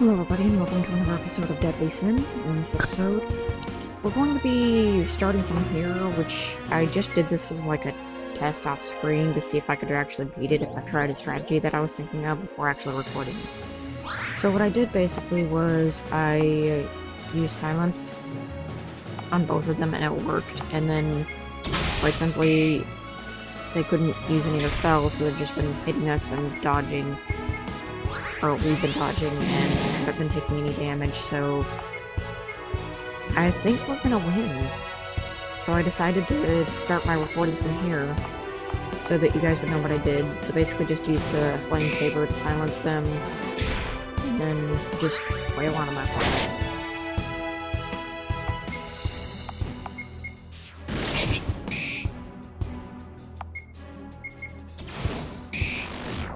Hello everybody and welcome to another episode of Deadly Sin. In this episode, we're going to be starting from here, which I just did this as like a test off screen to see if I could actually beat it if I tried a strategy that I was thinking of before actually recording it. So what I did basically was I used silence on both of them and it worked, and then quite simply they couldn't use any of their spells, so they've just been hitting us and dodging. Or we've been dodging and haven't been taking any damage, so I think we're gonna win. So I decided to start my recording from here so that you guys would know what I did. So basically just use the flame saber to silence them and then just wail on them after that.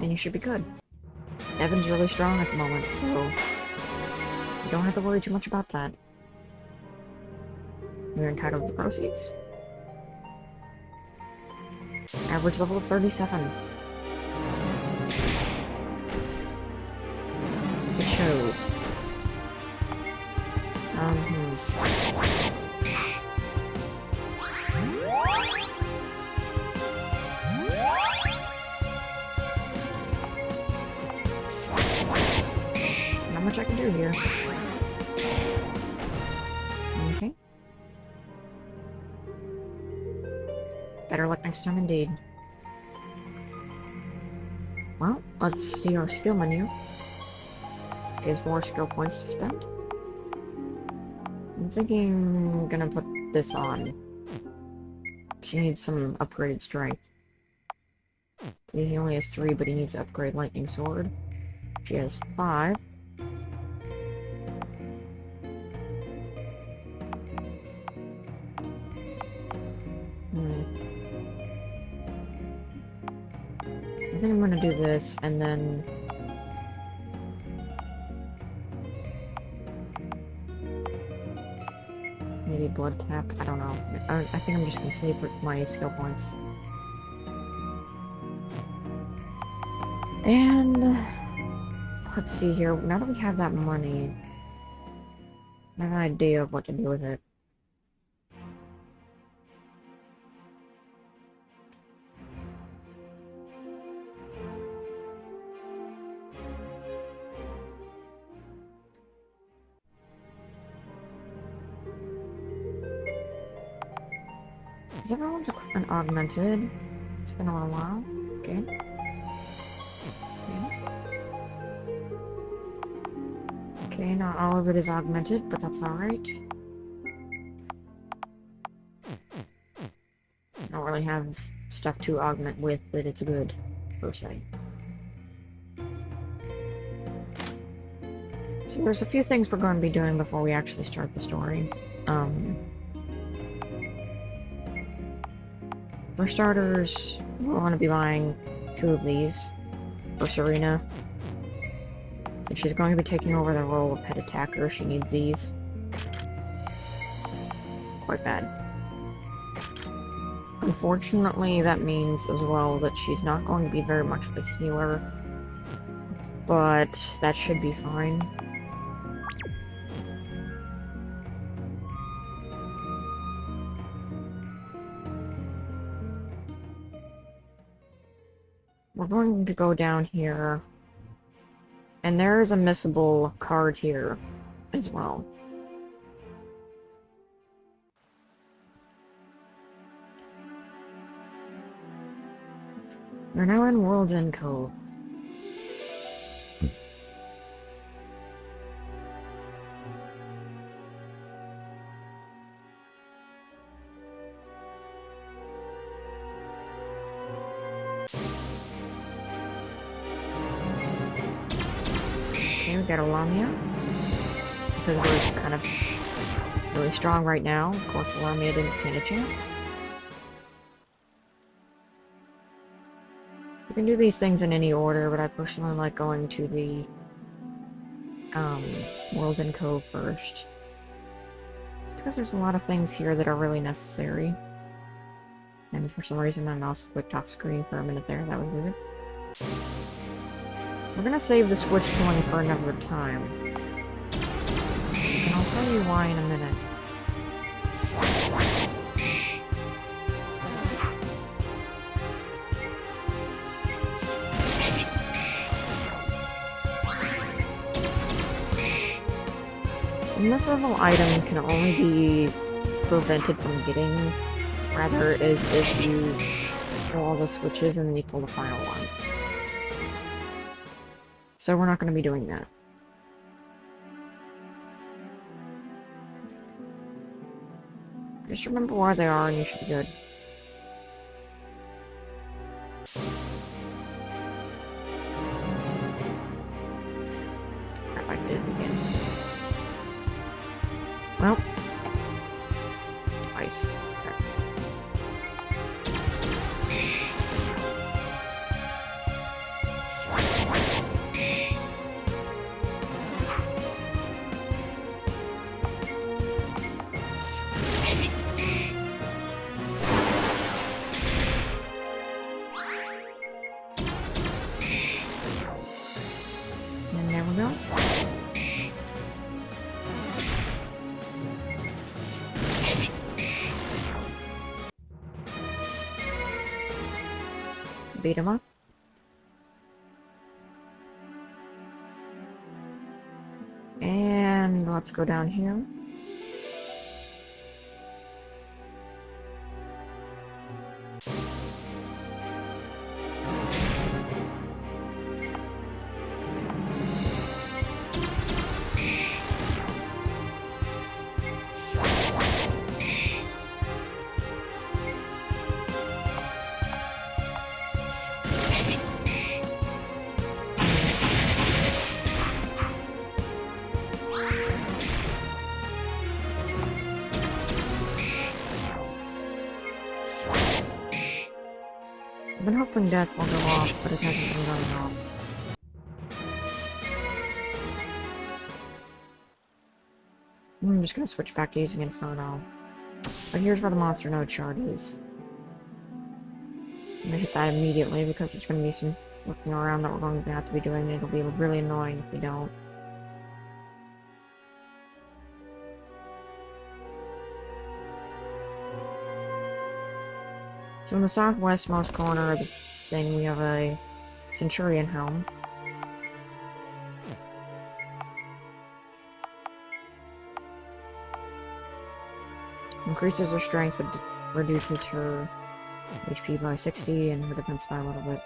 And you should be good. Evan's really strong at the moment, so you don't have to worry too much about that. You're entitled to proceeds. Average level of 37. It shows. Not much I can do here. Okay. Better luck next time, indeed. Well, let's see our skill menu. Gives more skill points to spend. I'm thinking I'm gonna put this on. She needs some upgraded strength. See, he only has 3, but he needs to upgrade lightning sword. She has 5. I think I'm gonna do this, and then maybe blood tap. I don't know. I think I'm just gonna save my skill points. And let's see here. Now that we have that money, I have an idea of what to do with it. Is everyone's equipment augmented? It's been a little while. Okay. Okay, not all of it is augmented, but that's alright. I don't really have stuff to augment with, but it's good, per se. So there's a few things we're going to be doing before we actually start the story. For starters, we'll want to be buying 2 of these for Serena. Since she's going to be taking over the role of pet attacker, she needs these. Quite bad. Unfortunately, that means as well that she's not going to be very much of a healer, but that should be fine. We're going to go down here, and there is a missable card here as well. We're now in World's End Cove. Okay, we got a Lamia. Because we're kind of really strong right now. Of course, the Lamia didn't stand a chance. You can do these things in any order, but I personally like going to the World's End Cove first. Because there's a lot of things here that are really necessary. And for some reason my mouse clicked off screen for a minute there, that was weird. We're gonna save the switch pulling for another time. tell you why in a minute. A missable item can only be prevented from getting, rather, is if you pull all the switches and then you pull the final one. So we're not going to be doing that. Just remember where they are and you should be good. Crap, I did it again. Well. Twice. And there we go. Beat him up. And let's go down here. I've been hoping death will go off, but it hasn't been going off. I'm just gonna switch back to using Inferno. But here's where the monster node shard is. I'm gonna hit that immediately because there's gonna be some looking around that we're going to have to be doing. It'll be really annoying if we don't. So in the southwestmost corner of the thing, we have a Centurion helm. Increases her strength, but reduces her HP by 60 and her defense by a little bit.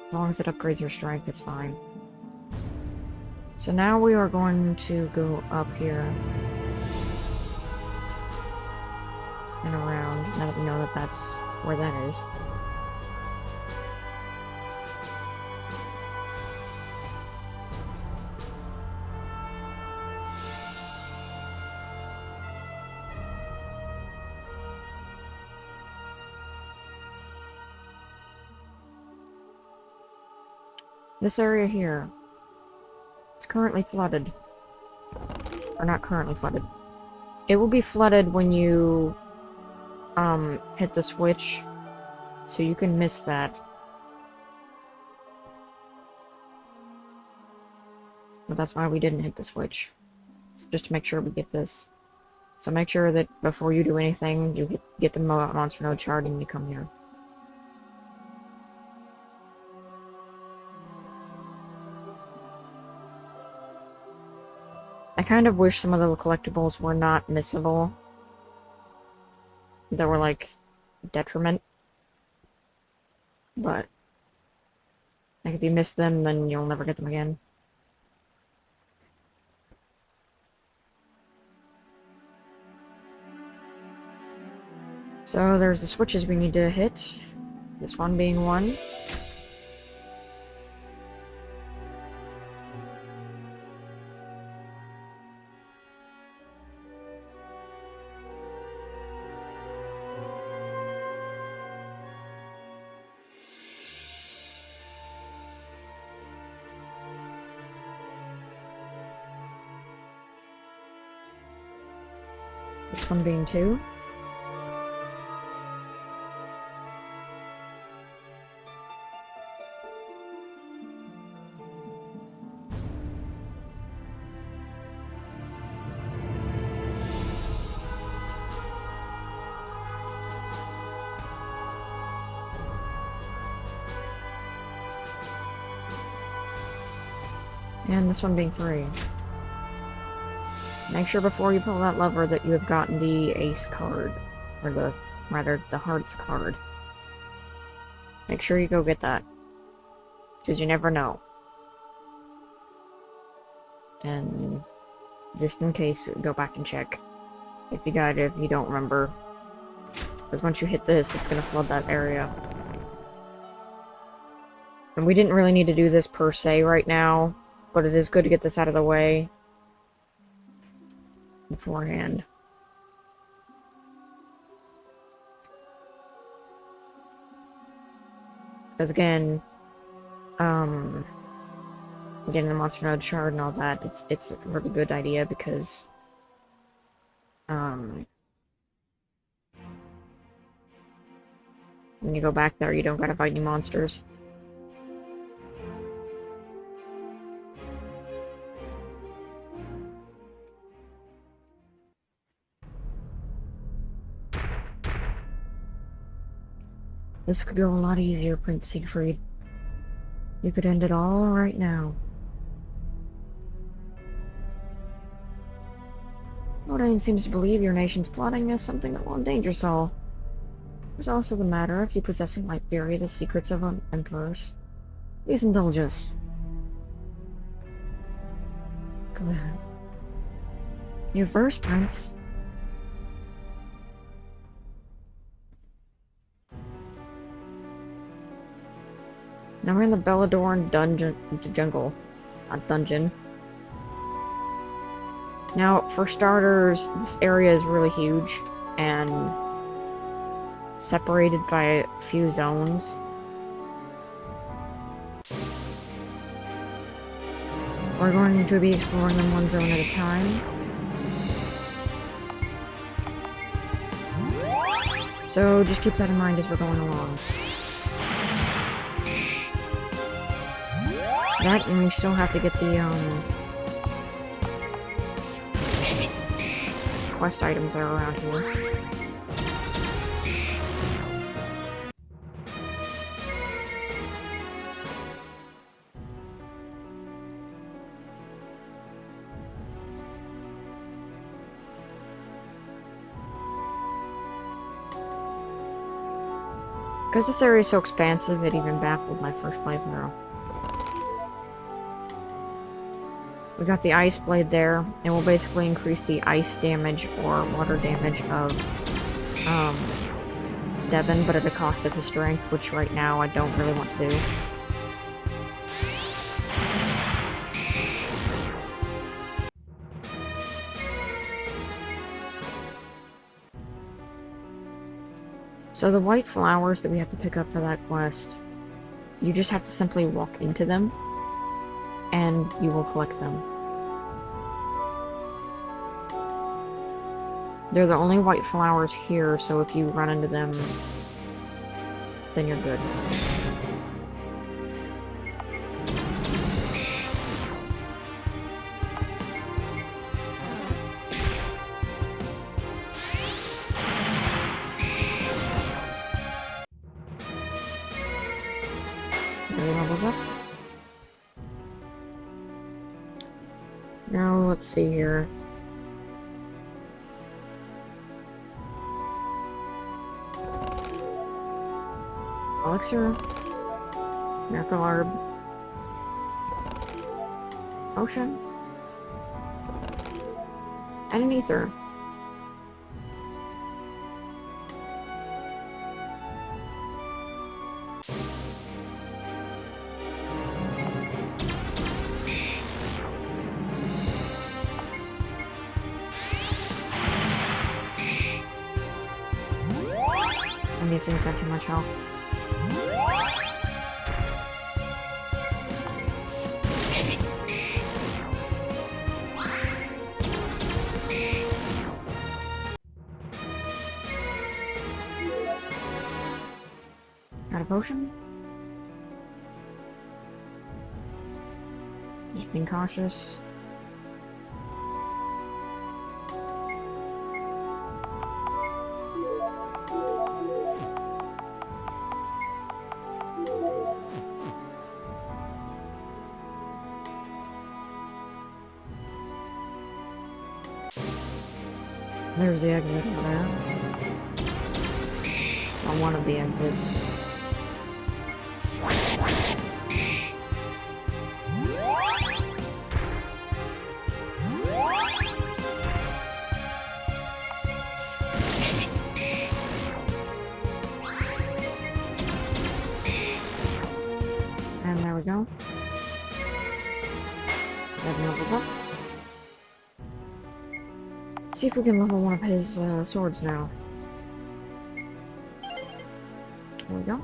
As long as it upgrades her strength, it's fine. So now we are going to go up here and around, now that we know that that's where that is. This area here is currently flooded. Or not currently flooded. It will be flooded when you hit the switch, so you can miss that. But that's why we didn't hit the switch. It's just to make sure we get this. So make sure that before you do anything, you get the monster node shard and you come here. I kind of wish some of the collectibles were not missable. That were like detriment. But like if you miss them, then you'll never get them again. So there's the switches we need to hit. This one being one. This one being two. And this one being 3. Make sure before you pull that lever that you have gotten the ace card. Or the hearts card. Make sure you go get that. Because you never know. And just in case, go back and check. If you got it, if you don't remember. Because once you hit this, it's going to flood that area. And we didn't really need to do this per se right now, but it is good to get this out of the way beforehand. Because again, getting the monster node shard and all that, it's a really good idea because when you go back there, you don't gotta fight any monsters. This could go a lot easier, Prince Siegfried. You could end it all right now. Odin seems to believe your nation's plotting is something that will endanger us all. There's also the matter of you possessing like fury the secrets of emperors. Please indulge us. Go ahead. You first, Prince. Now we're in the Belladorn jungle. Not dungeon. Now, for starters, this area is really huge and separated by a few zones. We're going to be exploring them one zone at a time. So just keep that in mind as we're going along. That, and we still have to get the, quest items that are around here. Because this area is so expansive, it even baffled my first playthrough. We got the ice blade there, and we'll basically increase the ice damage or water damage of Devon, but at the cost of his strength, which right now I don't really want to do. So the white flowers that we have to pick up for that quest, you just have to simply walk into them, and you will collect them. They're the only white flowers here, so if you run into them, then you're good. Every level's up. Now, let's see here. Elixir, Miracle Orb, Potion, and an Ether. And these things have too much health. Got a potion? Just being cautious. There's the exit over there. On one of the exits. And there we go. 11 levels up. See if we can level one of his swords now. There we go.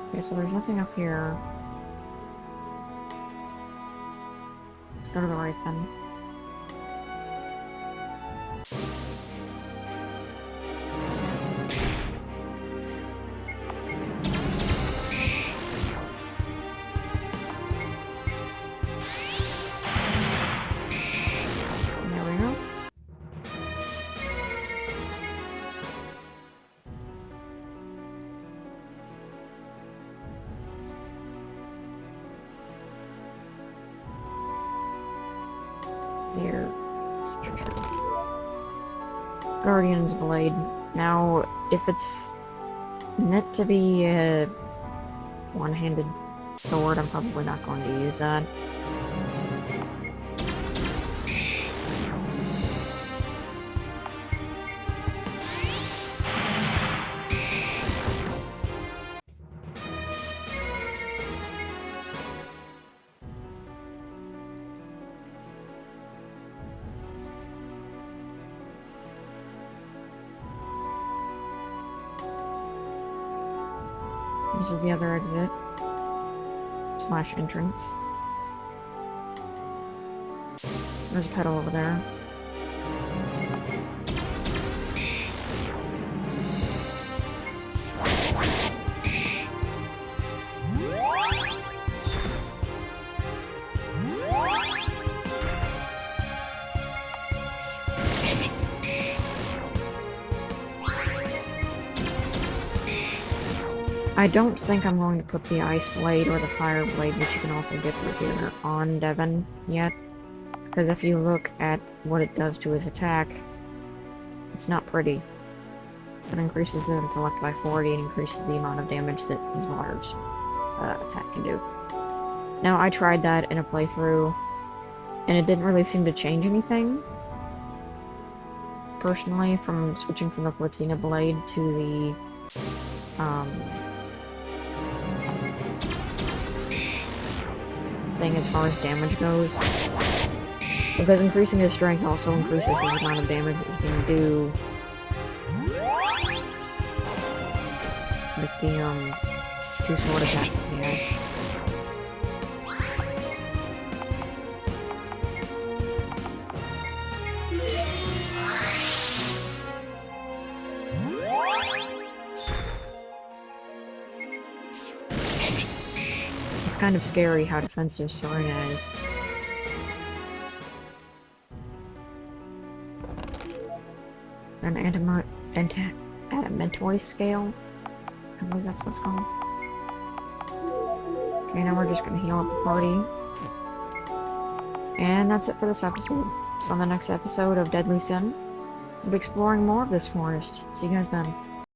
Okay, so there's nothing up here. Let's go to the right then. Here. Guardian's Blade. Now, if it's meant to be a one-handed sword, I'm probably not going to use that. This is the other exit / entrance. There's a pedal over there. I don't think I'm going to put the Ice Blade or the Fire Blade, which you can also get through here, on Devon yet. Because if you look at what it does to his attack, it's not pretty. It increases his intellect by 40 and increases the amount of damage that his water's attack can do. Now, I tried that in a playthrough, and it didn't really seem to change anything. Personally, from switching from the Platina Blade to the thing as far as damage goes. Because increasing his strength also increases his amount of damage that he can do with the two sword attack that he has. It's kind of scary how defensive Serena is. An adamantoise scale. I believe that's what's called. Okay, now we're just gonna heal up the party. And that's it for this episode. So on the next episode of Deadly Sin, we'll be exploring more of this forest. See you guys then.